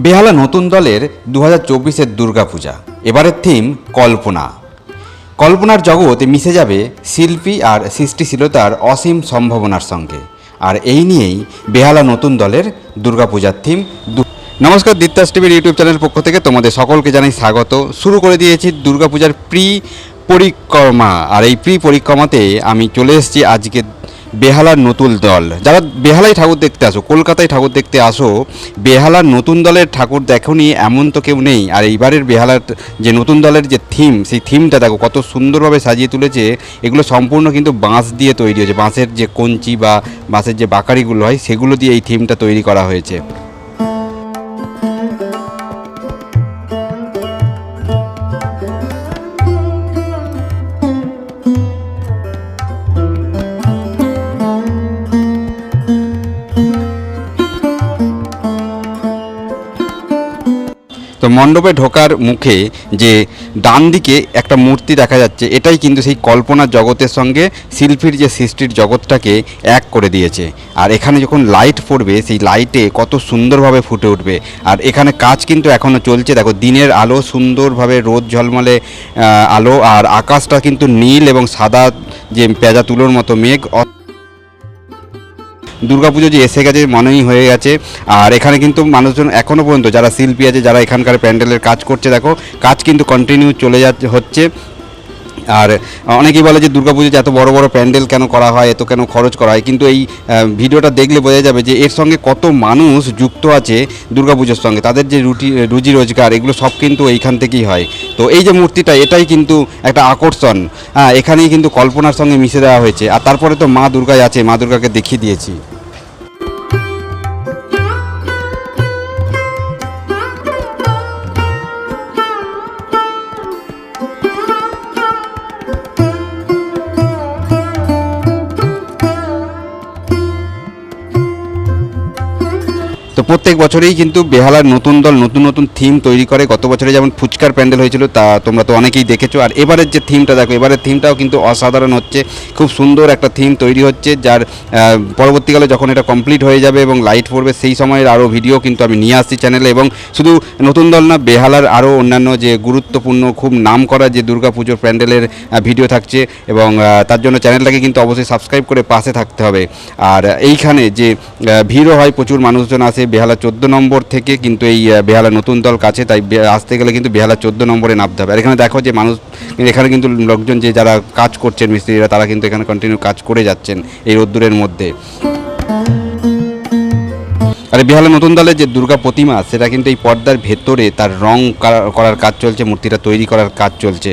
বেহালা নতুন দলের 2024-এর দুর্গাপূজা। এবারের থিম কল্পনা। কল্পনার জগতে মিশে যাবে শিল্পী আর সৃষ্টিশীলতার অসীম সম্ভাবনার সঙ্গে। আর এই নিয়েই বেহালা নতুন দলের দুর্গাপূজার থিম। নমস্কার, দিত্যাস টিভির ইউটিউব চ্যানেলের পক্ষ থেকে তোমাদের সকলকে জানাই স্বাগত। শুরু করে দিয়েছি দুর্গাপূজার প্রি পরিক্রমা। আর এই প্রি পরিক্রমাতে আমি চলে এসেছি আজকে বেহালার নতুন দল। যারা বেহালায় ঠাকুর দেখতে আসো, কলকাতায় ঠাকুর দেখতে আসো, বেহালার নতুন দলের ঠাকুর দেখোনি এমন তো কেউ নেই। আর এইবারের বেহালার যে নতুন দলের যে থিম, সেই থিমটা দেখো কত সুন্দরভাবে সাজিয়ে তুলেছে। এগুলো সম্পূর্ণ কিন্তু বাঁশ দিয়ে তৈরি হয়েছে। বাঁশের যে কঞ্চি বা বাঁশের যে বাকারিগুলো হয় সেগুলো দিয়ে এই থিমটা তৈরি করা হয়েছে। তো মণ্ডপে ঢোকার মুখে যে ডান দিকে একটা মূর্তি দেখা যাচ্ছে, এটাই কিন্তু সেই কল্পনার জগতের সঙ্গে শিল্পীর যে সৃষ্টির জগৎটাকে এক করে দিয়েছে। আর এখানে যখন লাইট পড়বে, সেই লাইটে কত সুন্দরভাবে ফুটে উঠবে। আর এখানে কাজ কিন্তু এখনও চলছে। দেখো দিনের আলো, সুন্দরভাবে রোদ ঝলমলে আলো, আর আকাশটা কিন্তু নীল এবং সাদা যে পেঁজা তুলোর মতো মেঘ। দুর্গাপুজো যে এসে গেছে মনেই হয়ে গেছে। আর এখানে কিন্তু মানুষজন এখনও পর্যন্ত যারা শিল্পী আছে, যারা এখানকার প্যান্ডেলের কাজ করছে, দেখো কাজ কিন্তু কন্টিনিউ চলে হচ্ছে। আর অনেকেই বলে যে দুর্গাপুজোতে এত বড় বড় প্যান্ডেল কেন করা হয়, এত কেন খরচ করা হয়, কিন্তু এই ভিডিওটা দেখলে বোঝা যাবে যে এর সঙ্গে কত মানুষ যুক্ত আছে দুর্গাপুজোর সঙ্গে। তাদের যে রুজি রোজগার এগুলো সব কিন্তু এইখান থেকেই হয়। তো এই যে মূর্তিটা, এটাই কিন্তু একটা আকর্ষণ। এখানেই কিন্তু কল্পনার সঙ্গে মিশে দেওয়া হয়েছে। আর তারপরে তো মা দুর্গাই আছে, মা দুর্গাকে দেখিয়ে দিয়েছি। তো প্রত্যেক বছরেই কিন্তু বেহালার নতুন দল নতুন নতুন থিম তৈরি করে। গত বছরে যেমন ফুচকার প্যান্ডেল হয়েছিল, তা তোমরা তো অনেকেই দেখেছো। আর এবারের যে থিমটা দেখো, এবারের থিমটাও কিন্তু অসাধারণ হচ্ছে। খুব সুন্দর একটা থিম তৈরি হচ্ছে, যার পরবর্তীকালে যখন এটা কমপ্লিট হয়ে যাবে এবং লাইট পড়বে, সেই সময়ের আরও ভিডিও কিন্তু আমি নিয়ে আসছি চ্যানেলে। এবং শুধু নতুন দল না, বেহালার আরও অন্যান্য যে গুরুত্বপূর্ণ খুব নাম করা যে দুর্গাপুজোর প্যান্ডেলের ভিডিও থাকছে। এবং তার জন্য চ্যানেলটাকে কিন্তু অবশ্যই সাবস্ক্রাইব করে পাশে থাকতে হবে। আর এইখানে যে ভিড়ও হয়, প্রচুর মানুষজন আসে বেহালা 14 নম্বর থেকে, কিন্তু এই বেহালা নতুন দল কাছে, তাই আসতে গেলে কিন্তু বেহালা 14 নম্বরে নামতে হবে। আর এখানে দেখো যে মানুষ, এখানে কিন্তু লোকজন যে যারা কাজ করছেন মিস্ত্রিরা, তারা কিন্তু এখানে কন্টিনিউ কাজ করে যাচ্ছেন এই রোদ্দুরের মধ্যে। আর বেহালা নতুন দলের যে দুর্গা প্রতিমা, সেটা কিন্তু এই পর্দার ভেতরে তার রং করার কাজ চলছে, মূর্তিটা তৈরি করার কাজ চলছে।